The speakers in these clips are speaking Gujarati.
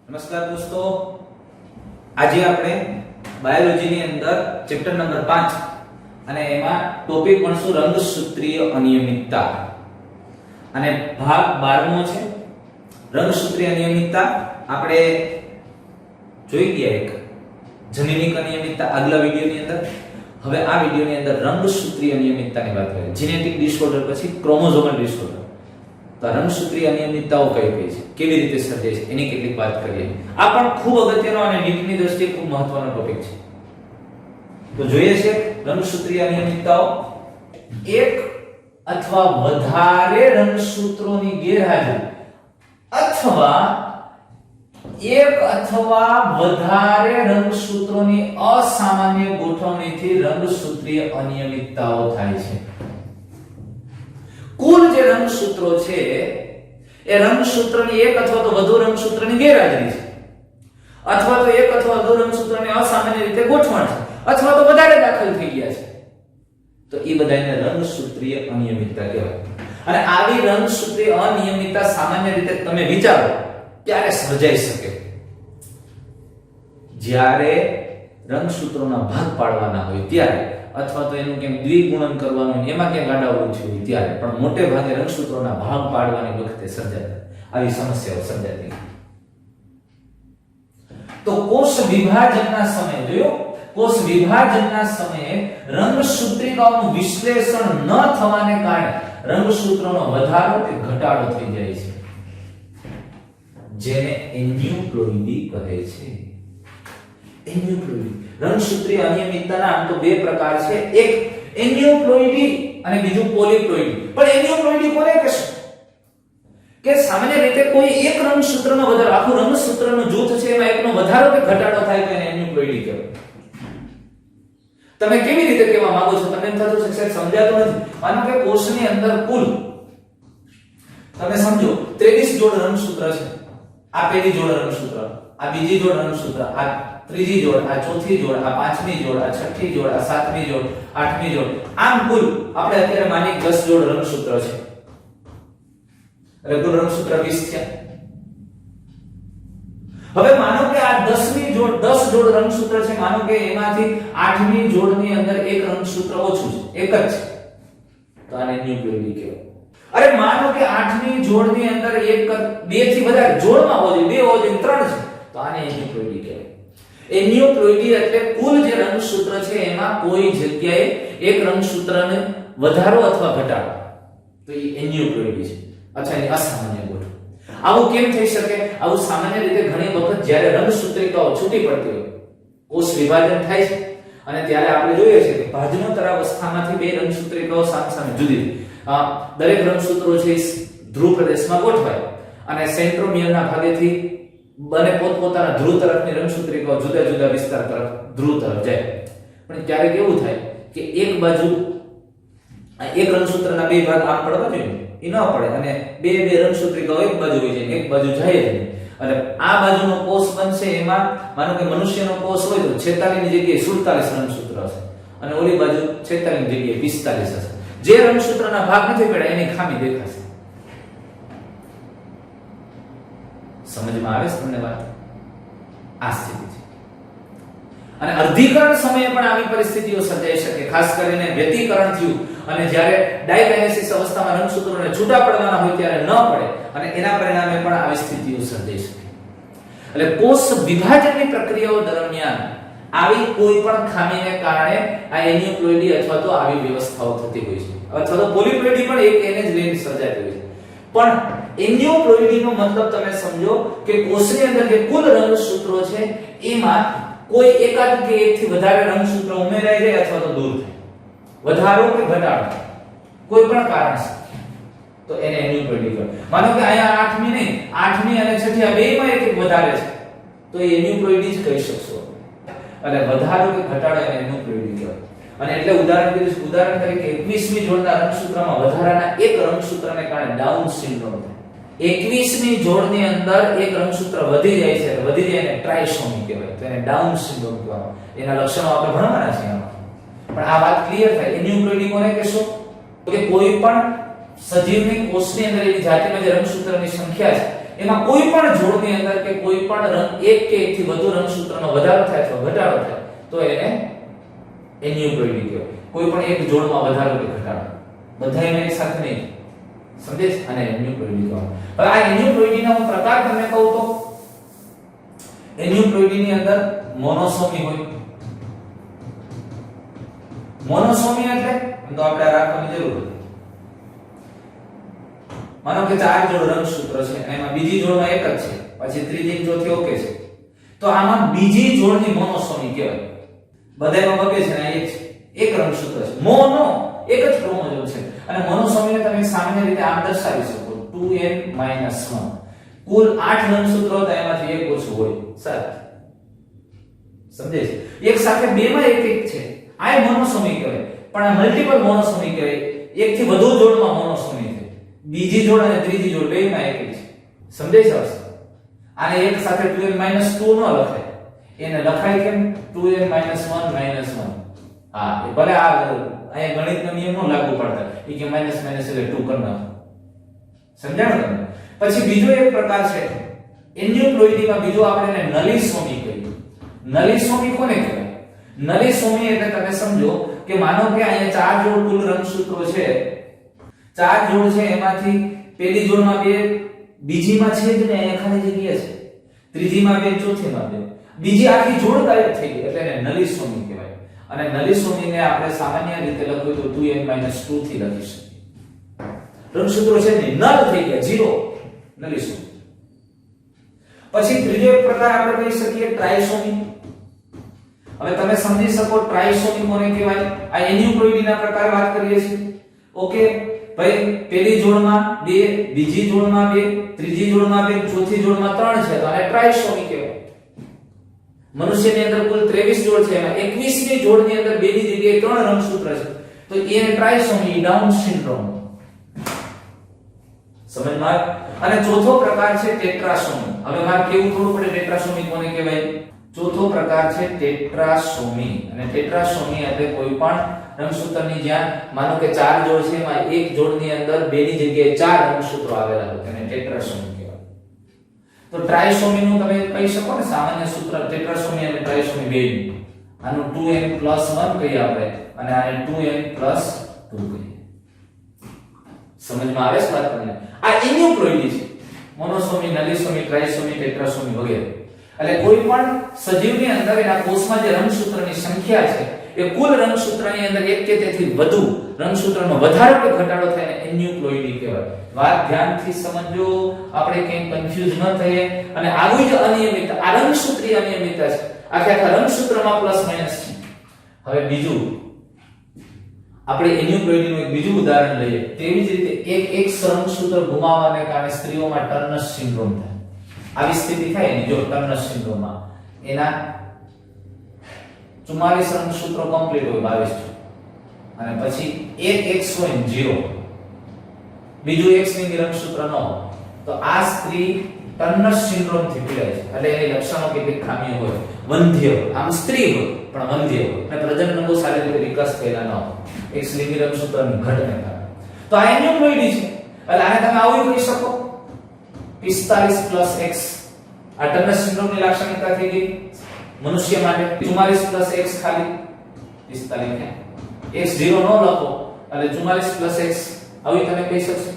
નમસ્કાર દોસ્તો, આજે આપણે બાયોલોજીની અંદર ચેપ્ટર નંબર 5 અને એમાં ટોપિક ભણશું રંગસૂત્રીય અનિયમિતતા અને ભાગ 12મો છે રંગસૂત્રીય અનિયમિતતા. આપણે જોઈ ગયા એક જનીનિક અનિયમિતતા આગલા વિડિયોની અંદર. હવે આ વિડિયોની અંદર રંગસૂત્રીય અનિયમિતતાની વાત કરીએ. જેનેટિક ડિસઓર્ડર પછી ક્રોમોઝોમલ ડિસઓર્ડર. તો રંગસૂત્રીય અનિયમિતતાઓ કઈ કઈ છે, કેવી રીતે સર્જાય છે, એની કેટલીક વાત કરીએ. આ પણ ખૂબ અગત્યનો અને નીટની દ્રષ્ટિએ ખૂબ મહત્વનો ટોપિક છે. તો જોઈએ છે રંગસૂત્રીય અનિયમિતતાઓ. એક અથવા વધારે રંગસૂત્રોની ગેરહાજરી અથવા એક અથવા વધારે રંગસૂત્રોની અસામાન્ય ગોઠવણીથી રંગસૂત્રીય અનિયમિતતાઓ થાય છે. કુલ જે રંગસૂત્રો છે એ રંગસૂત્રની એક અથવા તો વધુ રંગસૂત્રની ગેરહાજરી છે, અથવા તો એક અથવા વધુ રંગસૂત્રની અસામાન્ય રીતે ગોઠવણ છે, અથવા તો વધારે દાખલ થઈ ગયા છે, તો એ બધાને રંગસૂત્રીય અનિયમિતતા કહેવાય. અને આવી રંગસૂત્રીય અનિયમિતતા સામાન્ય રીતે તમે વિચારો ત્યારે સર્જાઈ શકે જ્યારે રંગસૂત્રોના ભાગ પાડવાના હોય ત્યારે, અથવા તો એનું કેમ દ્વિગુણન કરવાનું એમાં ક્યાં ગાડાઓળું છે ત્યારે. પણ મોટે ભાગે રંગસૂત્રોના ભાગ પાડવાની વખતે સર્જાતી આવી સમસ્યાઓ સર્જાતી. તો કોષ વિભાજનના સમયે જોયો, કોષ વિભાજનના સમયે રંગસૂત્રિકાઓનું વિશ્લેષણ ન થવાને કારણે રંગસૂત્રોનો વધારો કે ઘટાડો થઈ જાય છે, જેને એન્યુપ્લોઇડી કહે છે. એન્યુપ્લોઇડી રંગસૂત્રીય અનિયમિતતાના આમ તો બે પ્રકાર છે, એક એન્યુપ્લોઇડી અને બીજું પોલિપ્લોઇડી. પણ એન્યુપ્લોઇડી કોને કહેશું કે સામાન્ય રીતે કોઈ એક રંગસૂત્રનો વધારો, આખું રંગસૂત્રનું જૂથ છે એમાં એકનો વધારો કે ઘટાડો થાય તો એને એન્યુપ્લોઇડી કહેવાય. તમે કેવી રીતે કહેવા માંગો છો? તમને એમ થતું છે કે સમજાતું નથી. માનો કે કોષની અંદર કુલ તમે સમજો 23 જોડ રંગસૂત્ર છે. આ પહેલી જોડ રંગસૂત્ર, આ બીજી જોડ રંગસૂત્ર, આ ત્રીજી જોડ, આ ચોથી જોડ, આ પાંચમી જોડ, આ છઠ્ઠી જોડ, આ સાતમી જોડ, આઠમી જોડ, આમ કુલ આપણે અત્યારે માની 10 જોડ રંગસૂત્ર છે. એટલે કુલ રંગસૂત્ર 20 છે. હવે માનો કે આ 10મી જોડ 10 જોડ રંગસૂત્ર છે, માનો કે એમાંથી 8મી જોડની અંદર એક રંગસૂત્ર ઓછું છે, એક જ છે, તો આને એન્યુપ્લોઇડી કહેવાય. અરે માનો કે 8મી જોડની અંદર એક બે થી વધારે જોડમાં હોય, બે હોય, 3 છે, તો આને એન્યુપ્લોઇડી કહેવાય. એન્યુપ્લોઇડી એટલે કુલ જે રંગસૂત્ર છે એમાં કોઈ જગ્યાએ એક રંગસૂત્રને વધારો અથવા ઘટાડો, તો એ એન્યુપ્લોઇડી છે. અચ્છા, એની અસામાન્ય ગોઠવણ. આવું કેમ થઈ શકે? આવું સામાન્ય રીતે ઘણી વખત જ્યારે રંગસૂત્રિકાઓ છૂટી પડતી હોય, કોષ વિભાજન થાય છે, અને ત્યારે આપણે જોઈએ છે કે ભાજનોત્તર અવસ્થામાંથી બે રંગસૂત્રિકાઓ સામસામે જુદી દરેક રંગસૂત્રો છે ધ્રુવ પ્રદેશમાં ગોઠવાય અને સેન્ટ્રોમિયરના ભાગેથી બને પોતપોતાના ધ્રુવ તરફની રંગસૂત્રિકાઓ જુદા જુદા વિસ્તાર તરફ ધ્રુવ તરફ જાય. પણ ક્યારેક એવું થાય કે એક બાજુ એક રંગસૂત્રના બે ભાગ આમ પડવા જોઈએ, એ ન પડે, અને બે રંગસૂત્રિકાઓ એક બાજુ હોય છે, એક બાજુ જાય છે. અને આ બાજુનો કોષ બનશે, એમાં માનો કે મનુષ્યનો કોષ હોય તો 46 ની જગ્યાએ 47 રંગસૂત્ર હશે, અને ઓલી બાજુ 46 ની જગ્યાએ 45 હશે. જે રંગસૂત્રના ભાગ નથી પડ્યા એની ખામી દેખાશે. સમજમાં આવે છે તમને વાત? આ સ્થિતિ છે. અને અર્ધીકરણ સમયે પણ આવી પરિસ્થિતિઓ સર્જાઈ શકે, ખાસ કરીને વ્યતિકરણ થયું અને જ્યારે ડાયકાઇનેસિસ અવસ્થામાં રંગસૂત્રોને છૂટા પડવાના હોય ત્યારે ન પડે, અને એના પરિણામે પણ આવી સ્થિતિઓ સર્જાઈ શકે. એટલે કોષ વિભાજનની પ્રક્રિયાઓ દરમિયાન આવી કોઈ પણ ખામીને કારણે આ એન્યુપ્લોઇડી અથવા તો આવી વ્યવસ્થાઓ થતી હોય છે, અથવા તો પોલિપ્લોઇડી પણ એક એને જ લઈને સર્જાતી હોય છે. પણ એન્યુપ્લોઇડીનો મતલબ તમે સમજો કે કોષની અંદર જે કુલ રંગસૂત્રો છે એમાં કોઈ એકાદ કે એકથી વધારે રંગસૂત્ર ઉમેરાઈ જાય અથવા તો દૂર થાય, વધારો કે ઘટાડો કોઈ પણ કારણસર, તો એને એન્યુપ્લોઇડી કહેવાય. માનો કે અહીંયા 8મી નહીં, 8મી અને 6મી આ બેમાં એક વધારે છે, તો એ એન્યુપ્લોઇડી જ કહી શકશો. એટલે વધારો કે ઘટાડો એને એન્યુપ્લોઇડી કહેવાય. અને એટલે ઉદાહરણ તરીકે 21મી જોડના રંગસૂત્રમાં વધારાના એક રંગસૂત્રને કારણે ડાઉન સિન્ડ્રોમ થાય. 21મી જોડની અંદર એક રંગસૂત્ર વધી જાય છે, વધી જાય એને ટ્રાયસોમી કહેવાય, તો એને ડાઉન સિન્ડ્રોમ કહેવાય. એના લક્ષણો આપણે ભણવાના છે આમાં. પણ આ વાત ક્લિયર થાય. એન્યુપ્લોઇડી કોને કહેશો? તો કે કોઈ પણ સજીવની કોષની અંદર એની જાતિમાં જે રંગસૂત્રની સંખ્યા છે એમાં કોઈ પણ જોડની અંદર કે કોઈ પણ પણ એક કે એકથી વધુ રંગસૂત્રનો વધારો થાય અથવા ઘટાડો થાય તો એને એન્યુપ્લોઇડી કહેવાય. કોઈ પણ એક જોડમાં વધારો કે ઘટાડો બધાયમાં એક સાથે નહીં, સમજે છે? અને એન્યુપ્લોઇડી કહેવાય. હવે આ એન્યુપ્લોઇડીના હું પ્રકાર તમને કહું તો એન્યુપ્લોઇડીની અંદર મોનોસોમી હોય. મોનોસોમી એટલે તો આપણે રાખવાની જરૂર નથી. માનો કે 4 જોડ રંગસૂત્ર છે અને એમાં બીજી જોડમાં એક જ છે, પછી ત્રીજી ચોથી ઓકે છે, તો આમાં બીજી જોડની મોનોસોમી કહેવાય. બધાયમાં બબે છે ને એક છે, એક રંગસૂત્ર છે, મોનો એક જ ક્રોમોઝોમ છે. અને મોનોસોમીને તમે સામાન્ય રીતે આમ દર્શાવી શકો 2n - 1. કુલ 8 રંગસૂત્રો હતા, એમાંથી એક ઓછું હોય 7. સમજે છે? એક સાથે બે માં એક એક છે, આ મોનોસોમી કહેવાય. પણ આ મલ્ટીપલ મોનોસોમી કહેવાય. એક થી વધુ જોડમાં મોનોસોમી છે, બીજી જોડ અને ત્રીજી જોડ બેયમાં એક એક છે. સમજે છે? આને એક સાથે 2n - 2 ન લખાય, એને લખાય કેમ 2n - 1 - 1. હા, એ ભલે આ અહીંયા ગણિતનો નિયમ નો લાગુ પડતા, એ કે માઈનસ માઈનસ એટલે 2 કરી નાખો. સમજાણું તમને? પછી બીજો એક પ્રકાર છે એન્યુપ્લોઇડીમાં, બીજો આપણે એને નલિસોમી કહીએ. નલિસોમી કોને કહેવાય? નલિસોમી એટલે તમે સમજો કે માનો કે અહીંયા 4 જોડ કુલ રંગસૂત્રો છે, 4 જોડ છે, એમાંથી પહેલી જોડમાં 2, બીજીમાં છે જ ને અહીંયા ખાલી જગ્યા છે, ત્રીજીમાં 2, ચોથીમાં 2, બીજી આખી જોડ ગાયબ થઈ ગઈ એટલે એને નલિસોમી કહેવાય. અને નલિસોમીને આપણે સામાન્ય રીતે લખવું તો 2n - 2 થી લખી શકીએ. રંગસૂત્રો છે ને નલ થઈ ગયા, 0 નલિસોમી. પછી ત્રીજો એક પ્રકાર આપણે કહી શકીએ ટ્રાયસોમી. હવે તમે સમજી શકો ટ્રાયસોમી કોને કહેવાય? આ એન્યુપ્લોઇડીના પ્રકાર વાત કરીએ છીએ. ઓકે ભાઈ, પહેલી જોડમાં 2, બીજી જોડમાં 2, ત્રીજી જોડમાં 2, ચોથી જોડમાં 3 છે, તો આને ટ્રાયસોમી કહેવાય. મનુષ્યની અંદર કુલ 23 જોડ છે, એમાં 21મી જોડની અંદર બેની જગ્યાએ 3 રંગસૂત્ર છે, તો એને ટ્રાયસોમી, ડાઉન સિન્ડ્રોમ. સમજમાં? અને ચોથો પ્રકાર છે ટેટ્રાસોમી. હવે મારે કેવું થોડું પડે ટેટ્રાસોમી કોને કહેવાય? ચોથો પ્રકાર છે ટેટ્રાસોમી. અને ટેટ્રાસોમી એટલે કોઈ પણ રંગસૂત્રની જ્યાં માનો કે 4 જોડ છે, એમાં એક જોડની અંદર બેની જગ્યાએ 4 રંગસૂત્રો આવેલા હોય, તેને ટેટ્રાસોમી કહેવાય. તો ટ્રાયસોમી નું તમે કહી શકો ને સામાન્ય સૂત્ર ટેટ્રાસોમી અને ટ્રાયસોમી બેનું. આનું 2n + 1 કહીએ આપણે, અને આને 2n + 2 કહીએ. સમજમાં આવે છે વાત તમને? આ એન્યુપ્લોઇડી છે. મોનોસોમી, નલિસોમી, ટ્રાયસોમી, ટેટ્રાસોમી વગેરે. એટલે કોઈ પણ સજીવની અંદર એના કોષમાં જે રંગસૂત્રની સંખ્યા છે, એ કુલ રંગસૂત્રની અંદર એક કે તેથી વધુ રંગસૂત્રનો વધારો કે ઘટાડો થાય એને એન્યુપ્લોઇડી કહેવાય. વાત ધ્યાનથી સમજો, આપણે કંઈ કન્ફ્યુઝ ન થઈએ. અને આવી જ અનિયમિતતા, આ રંગસૂત્રીય અનિયમિતતા છે, આખા રંગસૂત્રમાં પ્લસ માઈનસ છે. હવે બીજું આપણે એન્યુપ્લોઇડીનું એક બીજું ઉદાહરણ લઈએ. તેવી જ રીતે એક રંગસૂત્ર ગુમાવવાને કારણે સ્ત્રીઓમાં ટર્નર સિન્ડ્રોમ થાય. આવી સ્થિતિ થાય ને, જો ટર્નર સિન્ડ્રોમમાં એના 44 રંગસૂત્રો કમ્પ્લીટ હોય, 22, અને પછી એક X હોય 0, બીજું X ની રંગસૂત્ર ન હોય, તો આ સ્ત્રી ટર્નર સિન્ડ્રોમ થી પીડાય છે. એટલે એની લક્ષણો કેટલીક ખામીઓ હોય, વંધ્ય હોય, આમ સ્ત્રી હોય પણ વંધ્ય હોય, અને પ્રજનન સારી રીતે વિકાસ થયેલા ન હોય, X લિંગી રંગસૂત્રની ઘટને કારણે. તો આ એન્યુપ્લોઇડી છે. એટલે આને તમે આવું કહી શકો 45 + X. આ ટર્નર સિન્ડ્રોમની લાક્ષણિકતા થઈ ગઈ મનુષ્ય માટે. 44 + X ખાલી 45 X 0 ન લખો એટલે 44 + X આવી તમે કહી શકશો.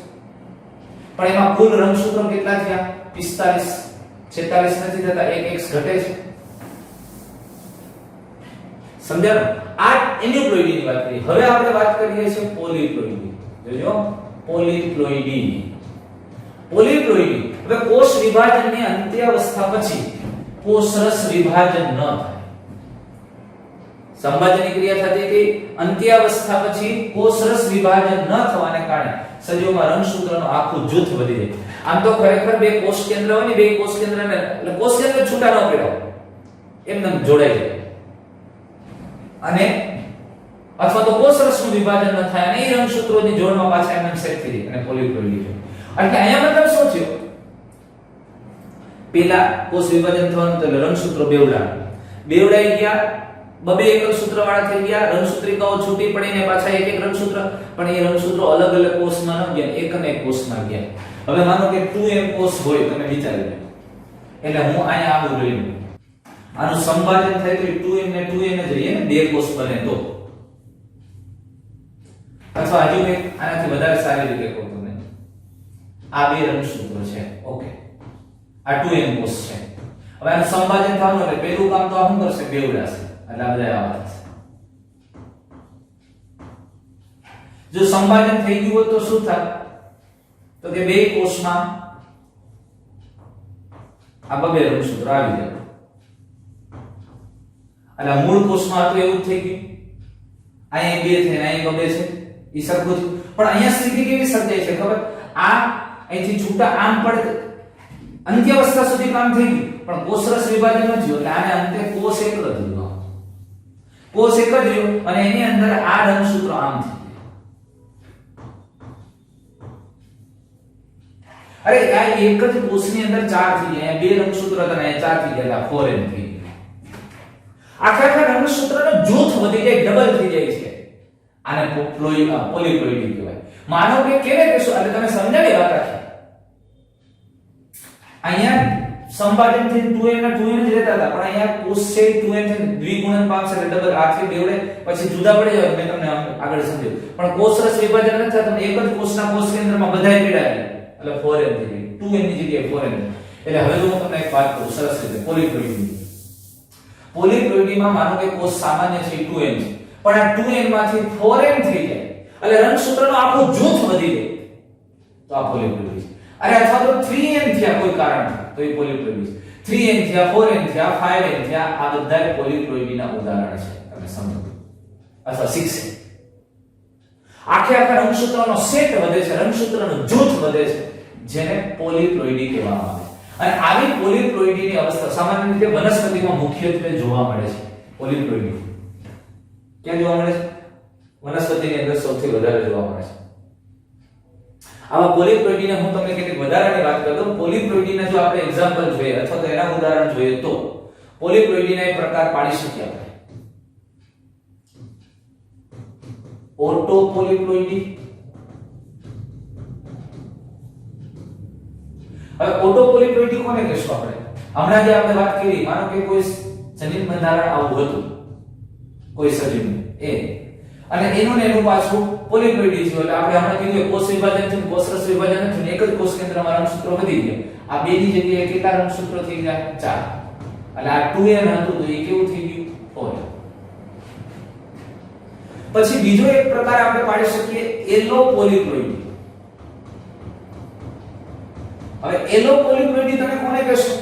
પણ એમાં કુલ રંગસૂત્રો કેટલા થયા? 45. 46 નથી થતા, એક X ઘટે છે. સમજાયું? આ એન્યુપ્લોઇડીની વાત કરી. હવે આપણે વાત કરીએ છીએ પોલીપ્લોઇડી. જોજો, પોલીપ્લોઇડી. પોલીપ્લોઇડી હવે કોષ વિભાજનની અંત્યાવસ્થા પછી કોષરસ વિભાજન ન થાય. સંભાજનની ક્રિયા થતી હતી, અંત્યાવસ્થા પછી કોષરસ વિભાજન ન થવાને કારણે સજીવોમાં રંગસૂત્રનું આખું જૂથ વધી જાય. આમ તો ખરેખર બે કોષ કેન્દ્ર હોય ને, બે કોષ કેન્દ્રને એટલે કોષ કેન્દ્ર છૂટા ન પડાય, એમને જોડાઈ જાય. અને અથવા તો કોષરસનું વિભાજન ન થાય અને એ રંગસૂત્રોની જોડમાં પાછા એમને સેટ થઈ જાય અને પોલીપ્લોઇડી છે. એટલે અહીંયા મતલબ શું થયું? પેલા કોષ વિભાજન થવાનું તો રંગસૂત્રો બેવડાઈ ગયા, બબે એક સૂત્ર વાળા થઈ ગયા, રંગસૂત્રિકાઓ છૂટી પડીને પાછા એક રંગસૂત્ર, પણ એ રંગસૂત્રો અલગ અલગ કોષમાં ન ગયા, એક અને એક કોષમાં ગયા. હવે માનો કે 2m કોષ હોય, તમે વિચારી લો એટલે હું અહીંયા આવું લઈ લઉં. આનું સંભાજન થાય તો 2n ને 2n જ રહીએ ને, બે કોષ બને તો. અથવા હજુ એક આનાથી વધારે સારી રીતે કહું તમને, આ બે રંગસૂત્રો છે. ઓકે, આ 2n કોષ છે. હવે આનું સંભાજન થવાનું એટલે પહેલું કામ તો આ શું કરશે? બેવડાશે. એટલે આ બધા આવા થશે. જો સંભાજન થઈ ગયું હોત તો શું થાય? તો કે બે કોષમાં આ બે રંગસૂત્રો આવી જાય. એટલે મૂળ કોષમાં તો એવું જ થઈ ગયું. અહીંયા બે છે ને અહીંયા બે છે, ઈ સરખું છે. પણ અહીંયા સ્થિતિ કેવી સર્જાય છે ખબર? આ અહીંથી છૂટા આમ પડે અંત્યાવસ્થા સુધી કામ થઈ ગયું, પણ કોષરસ વિભાજન ન થયું. એટલે આને અંતે કોષ એક જ રહ્યો. કોષ એક જ રહ્યો અને એની અંદર આ રંગસૂત્રો આમ છે. અરે આ એક જ કોષની અંદર ચાર થઈ ગયા. બે રંગસૂત્ર હતા ને ચાર થઈ ગયા, 4n થઈ ગયા. આખા રંગસૂત્રનો જૂથ વધી જાય, ડબલ થઈ જાય છે. આને પોલિપ્લોઇડી કહેવાય. માનો કે કેને કહેશો એટલે તમે સમજાવી વાત રાખી. અહીંયા સંભાજન થી 2n ના 2n જ રહેતા હતા, પણ અહીંયા કોષ છે 2n છે દ્વિગુણન પામશે એટલે ડબલ આથી બેવડે પછી જુદા પડી જાય. મેં તમને આગળ સમજાવ્યું. પણ કોષરસ વિભાજન નથી થતું, એક જ કોષના કોષ કેન્દ્રમાં બધાય પીડા છે એટલે 4n થઈ ગઈ. 2n ની જગ્યાએ 4n. એટલે હવે હું તમને એક વાત કહું સરસ રીતે પોલિપ્લોઇડી. પોલિપ્લોઇડીમાં માનો કે કોષ સામાન્ય છે 2n છે, પણ આ 2n માંથી 4n થઈ જાય એટલે રંગસૂત્રનો આખો જૂથ વધી જાય તો આ પોલિપ્લોઇડી છે. અરે અથવા તો 3n થયા કોઈ કારણ તો એ પોલિપ્લોઇડી છે. 3n થયા, 4n થયા, 5n થયા, આ બધા પોલિપ્લોઇડીના ઉદાહરણ છે. તમે સમજો. અથવા 6n. આખા રંગસૂત્રનો સેટ વધે છે, રંગસૂત્રનું જૂથ વધે છે, જેને પોલિપ્લોઇડી કહેવામાં આવે છે. અને આવી પોલિપ્લોઇડીની અવસ્થા સામાન્ય રીતે વનસ્પતિમાં મુખ્યત્વે જોવા મળે છે. પોલિપ્લોઇડી ક્યાં જોવા મળે છે? વનસ્પતિની અંદર સૌથી વધારે જોવા મળે છે. આવા પોલિપ્લોઇડીને હું તમને કેટલીક વધારાની વાત કરી દઉં. પોલિપ્લોઇડીના જો આપણે એક્ઝામ્પલ જોઈએ અથવા તો એના ઉદાહરણ જોઈએ તો પોલિપ્લોઇડીના એક પ્રકાર પાડી શકીએ આપણે. Auto polyploidy. હવે ઓટો પોલિપ્લોઇડી કોને કહેશું આપણે? હમણાં જે આપણે વાત કરી, માનો કે કોઈ જનીન બંધારણ આવું હતું કોઈ સજીવનું એ, અને એનું ને એનું પાછું પોલિપ્લોઇડી છે. એટલે આપણે હમણાં કીધું કોષ વિભાજન થયું, કોષરસ વિભાજન થયું, એક જ કોષ કેન્દ્રમાં રંગસૂત્રો વધી ગયા. આ બે ની જગ્યાએ કેટલા રંગસૂત્રો થઈ ગયા? 4. એટલે આ 2n હતું તો એ કેવું થઈ ગયું? 4n. પછી બીજો એક પ્રકાર આપણે પાડી શકીએ એલો પોલિપ્લોઇડી. હવે એલો પોલિપ્લોઇડી તમે કોને કહેશો?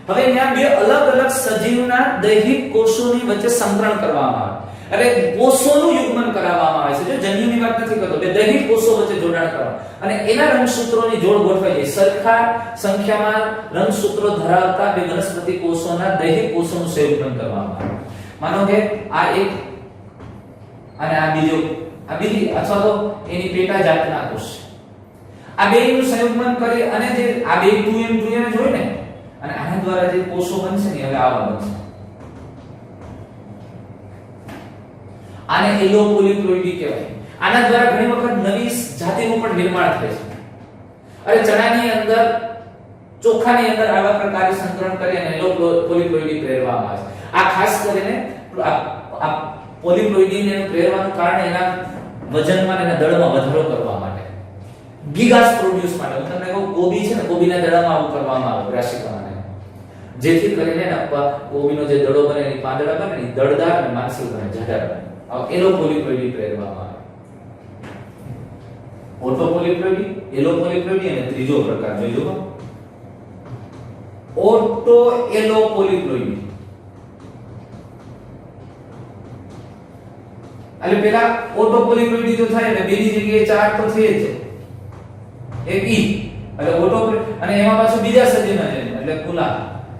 હવે અહીંયા બે અલગ અલગ સજીવના દૈહિક કોષોની વચ્ચે સંકરણ કરવામાં આવે. એટલે કોષોનું યુગ્મન કરાવવામાં આવે છે. જો જન્યુની વાત નથી કરતો, બે દૈહિક કોષો વચ્ચે જોડાણ કરવા અને એના રંગસૂત્રોની જોડ ગોઠવાઈ જાય. સરખા સંખ્યામાં રંગસૂત્રો ધરાવતા બે વનસ્પતિ કોષોના દૈહિક કોષોનું સંયુગ્મન કરવામાં આવે. માનો કે આ એક અને આ બીજો, આ બીજી અથવા તો એની પેટા જાતના કોષ. આ બેનું સંયુગ્મન કરી અને જે આ બે 2n જ હોય ને, અને આના દ્વારા જે કોષો બનશે ને હવે આવા બનશે. આને એલો પોલિપ્લોઇડી કહેવાય. આના દ્વારા ઘણી વખત નવી જાતિનું પણ નિર્માણ થાય છે. અરે ચણાની અંદર, ચોખાની અંદર આવા પ્રકારે સંકરણ કરી અને એલો પોલિપ્લોઇડી પ્રેરવામાં આવે છે. આ ખાસ કરીને આ પોલિપ્લોઇડીને પ્રેરવાનું કારણ એના વજનમાં અને દળમાં વધારો કરવા માટે, ગિગાસ પ્રોડ્યુસ માટે. હું તમને કહું, કોબી છે ને, કોબીના દડામાં આવું કરવામાં આવે રાશિકરણને, જેથી કરીને કોબીનો જે દડો બને એની પાંદડા બને ને દળદાર અને માનસિક બને, જાડા બને. એલો પોલિપ્લોઇડી પ્રેરવામાં આવે. ઓટો પોલિપ્લોઇડી, એલો પોલિપ્લોઇડી અને ત્રીજો પ્રકાર જોઈજો, ઓટો એલો પોલિપ્લોઇડી. એટલે પેલા ઓટો પોલિપ્લોઇડી તો થાય એટલે બેની જગ્યાએ 4 તો થઈ જ છે. એક ઈ એટલે ઓટો, અને એમાં પાછું બીજા સજીવના જન્મ એટલે કુલા.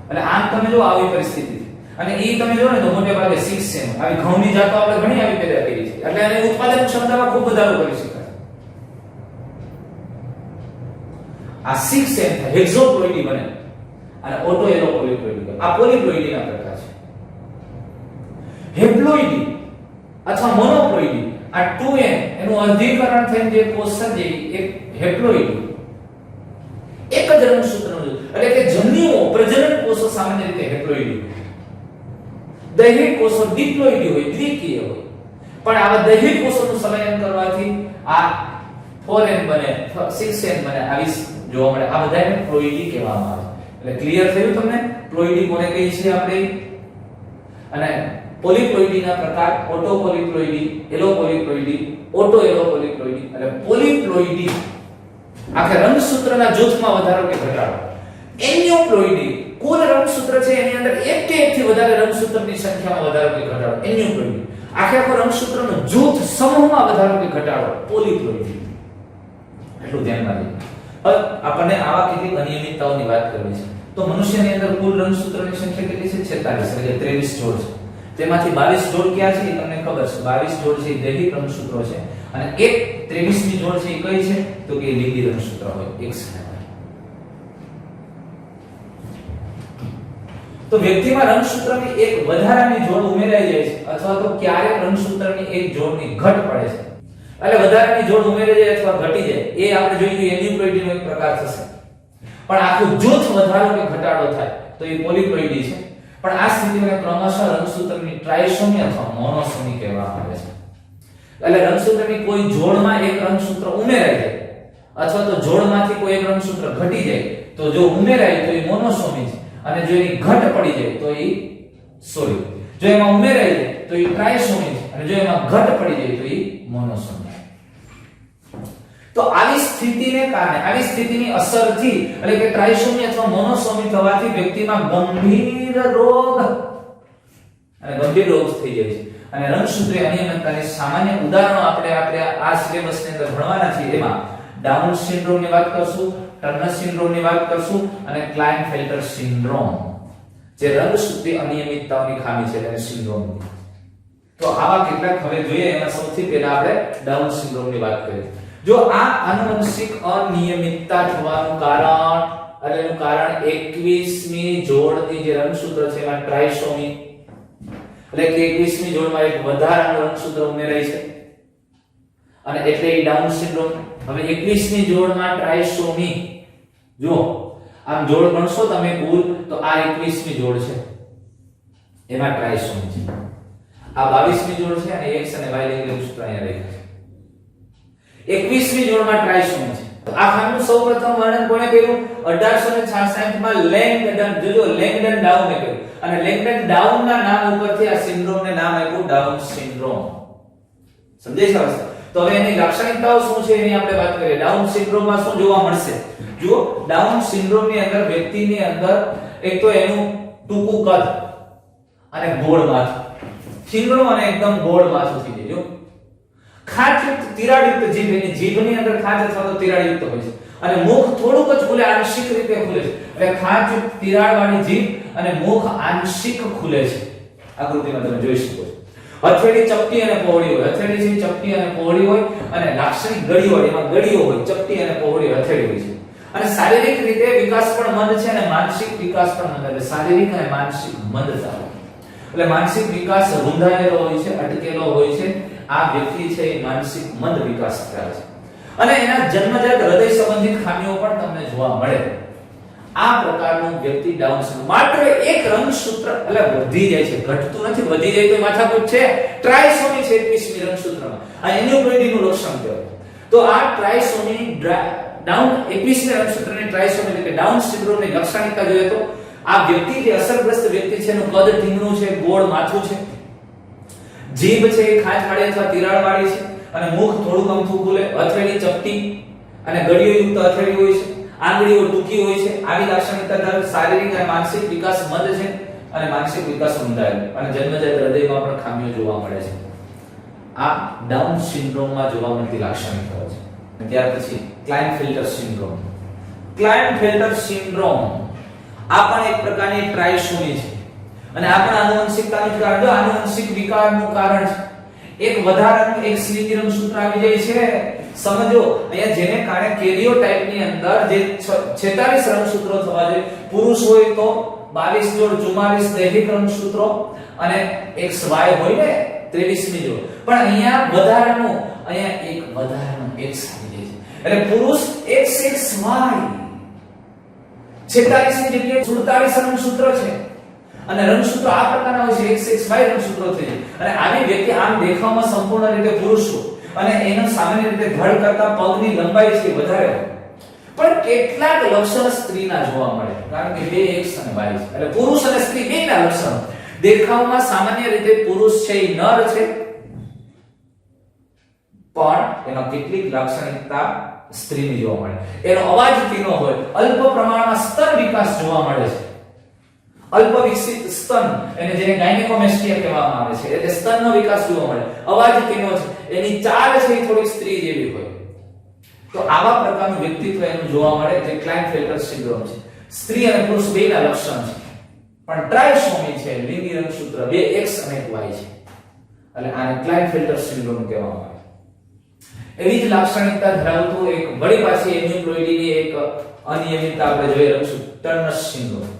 એટલે આમ તમે જો આવી પરિસ્થિતિ, અને ઈ તમે જો ને તો મોટે ભાગે 6 આવી ઘઉંની જાતો આપણે ઘણી આવી પેદા કરી છે. એટલે આની ઉત્પાદન ક્ષમતામાં ખૂબ વધારો કરી શકાય. આ 6 થાય હેક્ઝોપ્લોઇડી બને અને ઓટો એલો પોલિપ્લોઇડી. આ પોલિપ્લોઇડીના પ્રકાર છે. હેપ્લોઇડી અથવા મોનોપ્લોઇડી, આ 2n એનું અર્ધીકરણ થઈને જે કોષ સર્જે એક હેપ્લોઇડી. એક જ રંગસૂત્રનું, એટલે કે જન્યુઓ પ્રજનન કોષ સામાન્ય રીતે હેપ્લોઇડી હોય, દૈહિક કોષો ડિપ્લોઇડી હોય, દ્વિકીય હોય. પણ આવા દૈહિક કોષોનું સંલયન કરવાથી આ 4n બને, 6n બને, આવી જોવા મળે. આ બધાને પ્લોઇડી કહેવામાં આવે. એટલે ક્લિયર થયું તમને? પ્લોઇડી કોને કહીએ છીએ આપણે? અને પોલિપ્લોઇડીના પ્રકાર ઓટોપોલિપ્લોઇડી, એલોપોલિપ્લોઇડી, ઓટો એલોપોલિપ્લોઇડી અને પોલિપ્લોઇડી. આખે રંગસૂત્રના જૂથમાં વધારો કે ઘટાડો. એન્યુપ્લોઇડી કુલ રંગસૂત્ર છે એની અંદર એક કે એકથી વધારે રંગસૂત્રની સંખ્યામાં વધારો કે ઘટાડો. એન્યુપ્લોઇડી આખે આખો રંગસૂત્રનો જૂથ સમૂહમાં વધારો કે ઘટાડો. પોલિપ્લોઇડી. એટલું ધ્યાનમાં રાખજો. હવે આપણને આવા કેટલીક અનિયમિતતાઓની વાત કરવી છે. તો મનુષ્યની અંદર કુલ રંગસૂત્રની સંખ્યા કેટલી છે? 46 એટલે 23 જોડ છે. તેમાંથી 22 જોડ ક્યાં છે એ તમને ખબર છે. 22 જોડ છે એ દૈહિક રંગસૂત્રો છે અને એક 23મી જોડ છે એ કઈ છે? તો કે લિંગી રંગસૂત્ર હોય, એક સાથે. તો વ્યક્તિમાં રંગસૂત્રની એક વધારાની જોડ ઉમેરાઈ જાય છે અથવા તો ક્યારેક રંગસૂત્રની એક જોડની ઘટ પડે છે. એટલે વધારાની જોડ ઉમેરાઈ જાય અથવા ઘટી જાય એ આપણે જોઈશું એન્યુપ્લોઇડીનો એક પ્રકાર થશે. પણ આખું જૂથ વધારો કે ઘટાડો થાય તો એ પોલિપ્લોઇડી છે. પણ આ સ્થિતિને ક્રમશઃ રંગસૂત્રની ટ્રાયસોમી અથવા મોનોસોમી કહેવામાં આવે છે. એટલે રંગસૂત્રની કોઈ જોડમાં એક રંગસૂત્ર ઉમેરાઈ જાય અથવા તો જોડમાંથી કોઈ એક રંગસૂત્ર ઘટી જાય તો જો ઉમેરાય તો એ મોનોસોમી છે અને જો એની ઘટ પડી જાય તો એ જો એમાં ઉમેરાઈ જાય તો એ ટ્રાયસોમી છે અને જો એમાં ઘટ પડી જાય તો એ મોનોસોમી. તો આવી સ્થિતિને કારણે આવી સ્થિતિની અસરથી એટલે કે ટ્રાયસોમી અથવા મોનોસોમી થવાથી વ્યક્તિમાં ગંભીર રોગ થઈ જાય છે. અને રંગસૂત્રીય અનિયમિતતાની સામાન્ય ઉદાહરણો આપણે આ સિલેબસની અંદર ભણવાના છીએ. એમાં ડાઉન સિન્ડ્રોમની વાત કરશું, ટર્નર સિન્ડ્રોમની વાત કરશું અને ક્લાઇનફેલ્ટર સિન્ડ્રોમ જે રંગસૂત્રીય અનિયમિતતાઓની ખામી છે તેને સિન્ડ્રોમ. તો આવા કેટલાક હવે જોઈએ. એમાં સૌથી પહેલા આપણે ડાઉન સિન્ડ્રોમની વાત કરીએ. જો આ આનુવંશિક અનિયમિતતા થવાનું કારણ 21મી જોડની જે રંગસૂત્ર છે એમાં ટ્રાયસોમી એટલે કે 21મી જોડમાં એક વધારાનું રંગસૂત્ર ઉમેરાય છે અને એટલે એ ડાઉન સિન્ડ્રોમ. હવે 21મી જોડમાં ટ્રાયસોમી, જો આમ જોડ ગણશો તમે કુલ તો આ 21મી જોડ છે એમાં ટ્રાયસોમી છે. આ 22મી જોડ છે અને x અને y લિંગ રંગસૂત્ર અહીંયા લખ્યા છે. 21મી જોડમાં ટ્રાયસોમી છે. આ ખામીનું સૌપ્રથમ વર્ણન કોણે કર્યું? 1866 માં લેંગડન ડાઉને કર્યું અને લેંગડન ડાઉનના નામ ઉપરથી આ સિન્ડ્રોમને નામ આપ્યું ડાઉન સિન્ડ્રોમ. સમજાય છે? તો હવે એની લાક્ષણિકતાઓ શું છે એની આપણે વાત કરીએ. ડાઉન સિન્ડ્રોમમાં શું જોવા મળશે? જો ડાઉન સિન્ડ્રોમની અંદર વ્યક્તિની અંદર એક તો એનું ટૂંકું કદ અને ગોળ માથું. સિન્ડ્રોમ અને એકદમ ગોળ માથું થઈ જાય. જો ખાંચયુક્ત તિરાડયુક્ત જીભ, એની જીભની અંદર ખાંચ અથવા તો તિરાડયુક્ત હોય છે અને મુખ થોડુંક જ ખુલે, આંશિક રીતે ખુલે છે. એટલે ખાંચયુક્ત તિરાડવાળી જીભ અને મુખ આંશિક ખુલે છે. આકૃતિમાં તમે જોઈ શકો છો. હથેળી ચપટી અને પહોળી હોય. હથેળી છે ચપટી અને પહોળી હોય અને લાક્ષણિક ગળીઓ હોય, એમાં ગળીઓ હોય, ચપટી અને પહોળી હથેળી હોય છે. અને શારીરિક રીતે વિકાસ પણ મંદ છે અને માનસિક વિકાસ પણ મંદ. એટલે શારીરિક અને માનસિક મંદતા. એટલે માનસિક વિકાસ રૂંધાયેલો હોય છે, અટકેલો હોય છે. આ વ્યક્તિ છે એ માનસિક મંદ વિકાસ ધરાવે છે અને એના જન્મજાત હૃદય સંબંધિત ખામીઓ પણ તમને જોવા મળે. આ પ્રકારનું વ્યક્તિ ડાઉન સિન્ડ્રોમ માત્ર એક રંગસૂત્ર એટલે વધી જાય છે, ઘટતું નથી. વધી જાય તો માથાકૂટ છે. ટ્રાયસોમી છે 21મી રંગસૂત્રમાં. આ એન્યુપ્લોઇડીનું લક્ષણ કહેવાય. તો આ ટ્રાયસોમી ડાઉન 21મી રંગસૂત્રની ટ્રાયસોમી એટલે કે ડાઉન સિન્ડ્રોમની લાક્ષણિકતા જોઈએ તો આ વ્યક્તિ જે અસરગ્રસ્ત વ્યક્તિ છે એનું કદ ઢીંગણું છે, ગોળ માથું છે, જીભ છે એ ખાંચવાળી અથવા તિરાડવાળી છે અને મુખ થોડું અમથું ખુલે, હથેળી ચપટી અને ગળીઓ યુક્ત હથેળી હોય છે, આંગળીઓ ટૂંકી હોય છે. આવી લાક્ષણિકતા ધરાવે. શારીરિક અને માનસિક વિકાસ મંદ છે અને માનસિક વિકાસ મંદાયેલો અને જન્મજાત હૃદયમાં પણ ખામીઓ જોવા મળે છે. આ ડાઉન સિન્ડ્રોમમાં જોવા મળતી લાક્ષણિકતાઓ છે. ત્યાર પછી ક્લાઇનફેલ્ટર સિન્ડ્રોમ. ક્લાઇનફેલ્ટર સિન્ડ્રોમ આ પણ એક પ્રકારની ટ્રાયસોમી છે અને આ પણ આનુવંશિકતાનું કારણ. જો આનુવંશિક વિકારનું કારણ છે. એક વધારાનું એક સ્લીપી રંગસૂત્ર આવી જાય છે. સમજો અહીંયા જેને કારણે કેરિયોટાઇપની અંદર જે 46 રંગસૂત્રો થવા જોઈએ. પુરુષ હોય તો 22 જોડ 44 દૈહિક રંગસૂત્રો અને XY હોય ને 23મી જોડ. પણ અહીંયા વધારાનું એક X આવી જાય છે. એટલે પુરુષ XY 46 ની જગ્યાએ 47 રંગસૂત્ર છે અને રંગસૂત્રો આ પ્રકારના હોય છે XXY રંગસૂત્રો છે અને આવી વ્યક્તિ આમ દેખાવમાં સંપૂર્ણ રીતે પુરુષ હોય અને એનો સામાન્ય રીતે ધડ કરતા પગની લંબાઈ છે વધારે હોય, પણ કેટલાક લક્ષણ સ્ત્રીના જોવા મળે, કારણ કે બે X અને Y છે એટલે પુરુષ અને સ્ત્રી બેના લક્ષણો દેખાવમાં સામાન્ય રીતે પુરુષ છે એ નર છે, પણ એનો કેટલીક લાક્ષણિકતા સ્ત્રીની જોવા મળે. એનો અવાજ ધીનો હોય, અલ્પ પ્રમાણમાં સ્તન વિકાસ જોવા મળે છે, અલ્પ વિકસિત સ્તન એને જેને ગાયનેકોમેસ્ટિયા કહેવામાં આવે છે, એટલે સ્તનનો વિકાસ જોવા મળે, અવાજ ધીનો છે, એની ચાલ છે એ થોડી સ્ત્રી જેવી હોય. તો આવા પ્રકારનું વ્યક્તિત્વ એનું જોવા મળે જે ક્લાઇનફેલ્ટર સિન્ડ્રોમ છે. સ્ત્રી અને પુરુષ બેના લક્ષણ છે, પણ ટ્રાયસોમી છે, લિંગી રંગસૂત્ર બે X અને એક Y છે, એટલે આને ક્લાઇનફેલ્ટર સિન્ડ્રોમ કહેવામાં આવે. એવી જ લાક્ષણિકતા ધરાવતું એક વળી પાછી એન્યુપ્લોઇડીની એક અનિયમિતતા આપણે જોઈએ રંગસૂત્ર ટર્નર સિન્ડ્રોમ.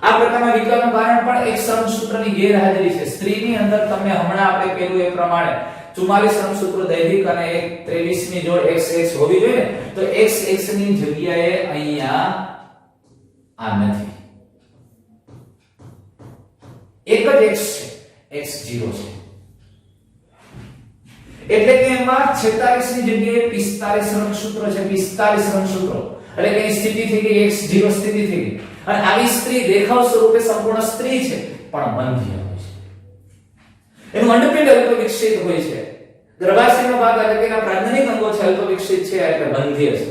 આ પ્રકારના વિકલનનું કારણ પણ એક રંગસૂત્રની ગેરહાજરી છે. સ્ત્રીની અંદર તમને હમણાં આપણે પેલું એ પ્રમાણે 44 રંગસૂત્રો દૈહિક અને એક 23 ની જોડ XX હોવી જોઈએ ને, તો XX ની જગ્યાએ અહીંયા આ નથી, એક જ X છે, X0 છે, એટલે કે એમાં 46 ની જગ્યાએ 45 રંગસૂત્રો છે, 45 રંગસૂત્રો, એટલે કે એની સ્થિતિ થઈ ગઈ X0 સ્થિતિ થઈ ગઈ. અને આવી સ્ત્રી દેખાવ સ્વરૂપે સંપૂર્ણ સ્ત્રી છે, પણ બંધ્ય હોય છે. એનું અંડપિંડ અલ્પ વિકસિત હોય છે, ગર્ભાશયનો ભાગ એટલે કે એના પ્રાજનનિક અંગો છે અલ્પ વિકસિત છે એટલે બંધ્ય છે.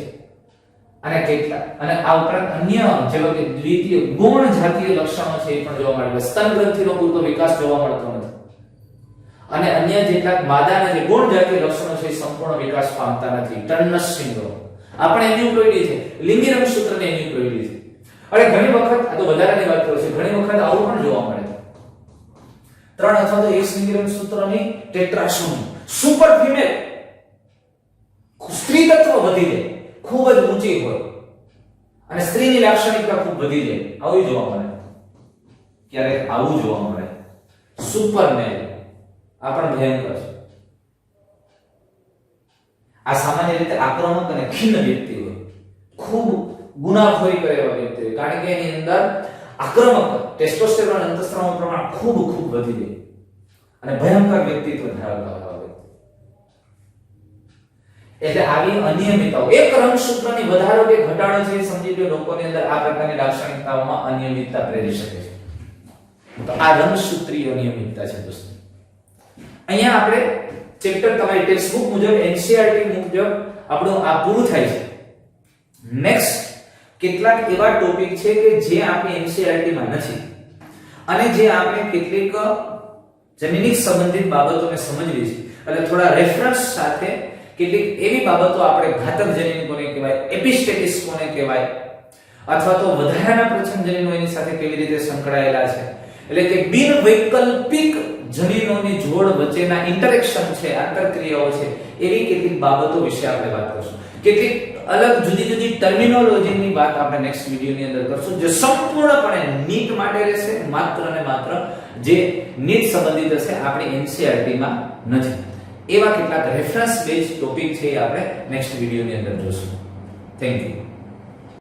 અને કેટલા અને આ ઉપરાંત અન્ય જેવા કે દ્વિતીય ગૌણ જાતીય લક્ષણો છે એ પણ જોવા મળે. સ્તન ગ્રંથિનો પૂરતો વિકાસ જોવા મળતો નથી અને અન્ય જેટલા માદાના જે ગૌણ જાતીય લક્ષણો છે એ સંપૂર્ણ વિકાસ પામતા નથી. ટર્નર સિન્ડ્રોમ આપણે એન્યુપ્લોઇડી છે, લિંગી રંગસૂત્રની એન્યુપ્લોઇડી છે. અને ઘણી વખત આ તો વધારાની વાત કરું છું, ઘણી વખત આવું પણ જોવા મળે 3 અથવા તો X લિંગી રંગસૂત્રની ટેટ્રાસોમી, સુપર ફિમેલ, સ્ત્રી તત્વ વધી જાય, ખૂબ જ ઊંચી હોય અને સ્ત્રીની લાક્ષણિકતા ખૂબ વધી જાય, આવું જોવા મળે. ક્યારેક આવું જોવા મળે સુપર મેલ, આ પણ ભયંકર છે. આ સામાન્ય રીતે આક્રમક અને ખિન્ન વ્યક્તિ હોય, ખૂબ ગુનાખોરી કરે એવા વ્યક્તિ હોય, કારણ કે એની અંદર આક્રમક ટેસ્ટોસ્ટેરોન અંતઃસ્ત્રાવનું પ્રમાણ ખૂબ વધી જાય અને ભયંકર વ્યક્તિત્વ ધરાવતા હોય. એટલે આવી અનિયમિતતાઓ, એક રંગસૂત્રની વધારો કે ઘટાડો છે સમજી લો, લોકોની અંદર આ પ્રકારની લાક્ષણિકતાઓમાં અનિયમિતતા પ્રેરી શકે છે. તો આ રંગસૂત્રીય અનિયમિતતા છે દોસ્તો. અહીંયા આપણે ચેપ્ટર તમારી ટેક્સ્ટબુક મુજબ NCERT મુજબ આપણું આ પૂરું થાય છે. નેક્સ્ટ કેટલાક એવા ટોપિક છે કે જે આપણી NCERT માં નથી અને જે આપણે કેટલીક જનીનિક સંબંધિત બાબતોને સમજવી છે, એટલે થોડા રેફરન્સ સાથે કેટલીક એવી બાબતો આપણે ઘાતક જનીન કોને કહેવાય, એપિસ્ટેટિસ કોને કહેવાય, અથવા તો વધારાના પ્રચ્છન્ન જનીનો એની સાથે કેવી રીતે સંકળાયેલા છે, એટલે કે બિન વૈકલ્પિક જનીનોની જોડ વચ્ચેના ઇન્ટરેક્શન છે, આંતરક્રિયાઓ છે, એવી કેટલીક બાબતો વિશે આપણે વાત કરશું. કેટલીક અલગ જુદી જુદી ટર્મિનોલોજીની વાત આપણે નેક્સ્ટ વિડિયોની અંદર કરશું, જે સંપૂર્ણપણે નીટ માટે રહેશે, માત્ર અને માત્ર જે નીટ સંબંધિત હશે, આપણી NCERT માં નથી. એવા કેટલાક રેફરન્સ બેઝ ટોપિક છે આપણે નેક્સ્ટ વિડિયોની અંદર જોશું. Thank you.